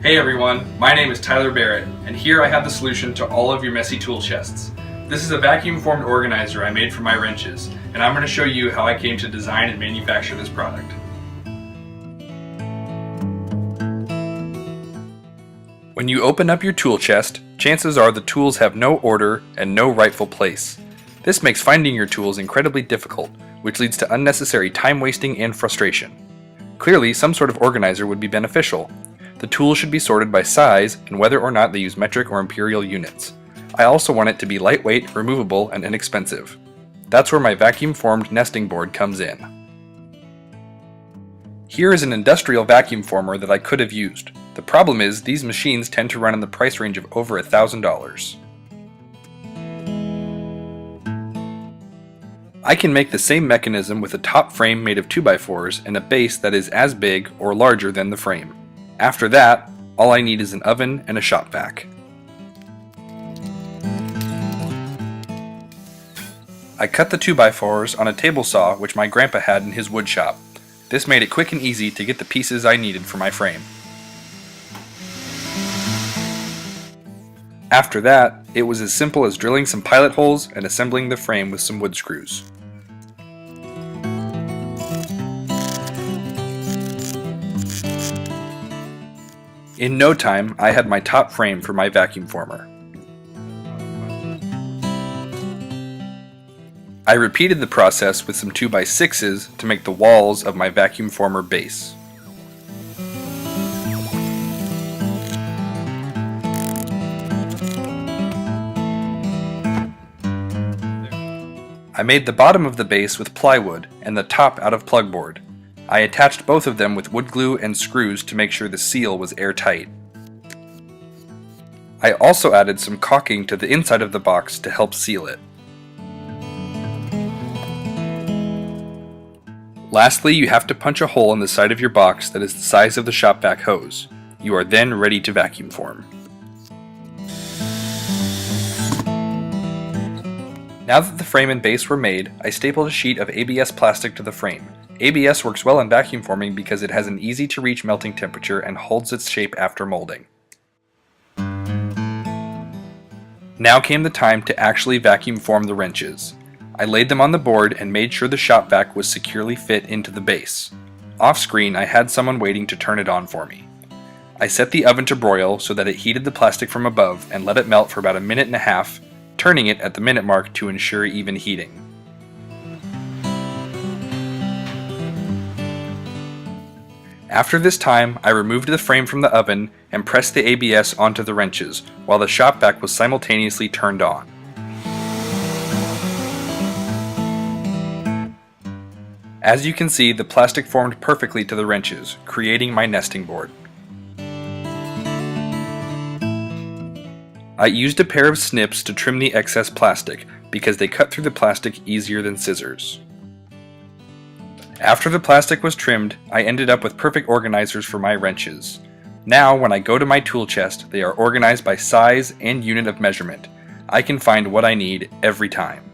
Hey everyone, my name is Tyler Barrett, and here I have the solution to all of your messy tool chests. This is a vacuum-formed organizer I made for my wrenches, and I'm going to show you how I came to design and manufacture this product. When you open up your tool chest, chances are the tools have no order and no rightful place. This makes finding your tools incredibly difficult, which leads to unnecessary time wasting and frustration. Clearly, some sort of organizer would be beneficial. The tools should be sorted by size and whether or not they use metric or imperial units. I also want it to be lightweight, removable, and inexpensive. That's where my vacuum-formed nesting board comes in. Here is an industrial vacuum former that I could have used. The problem is, these machines tend to run in the price range of over $1,000. I can make the same mechanism with a top frame made of 2x4s and a base that is as big or larger than the frame. After that, all I need is an oven and a shop vac. I cut the 2x4s on a table saw which my grandpa had in his wood shop. This made it quick and easy to get the pieces I needed for my frame. After that, it was as simple as drilling some pilot holes and assembling the frame with some wood screws. In no time, I had my top frame for my vacuum former. I repeated the process with some 2x6s to make the walls of my vacuum former base. I made the bottom of the base with plywood and the top out of plugboard. I attached both of them with wood glue and screws to make sure the seal was airtight. I also added some caulking to the inside of the box to help seal it. Lastly, you have to punch a hole in the side of your box that is the size of the shop vac hose. You are then ready to vacuum form. Now that the frame and base were made, I stapled a sheet of ABS plastic to the frame. ABS works well in vacuum forming because it has an easy to reach melting temperature and holds its shape after molding. Now came the time to actually vacuum form the wrenches. I laid them on the board and made sure the shop vac was securely fit into the base. Off screen, I had someone waiting to turn it on for me. I set the oven to broil so that it heated the plastic from above and let it melt for about a minute and a half, turning it at the minute mark to ensure even heating. After this time, I removed the frame from the oven and pressed the ABS onto the wrenches, while the shop vac was simultaneously turned on. As you can see, the plastic formed perfectly to the wrenches, creating my nesting board. I used a pair of snips to trim the excess plastic, because they cut through the plastic easier than scissors. After the plastic was trimmed, I ended up with perfect organizers for my wrenches. Now, when I go to my tool chest, they are organized by size and unit of measurement. I can find what I need every time.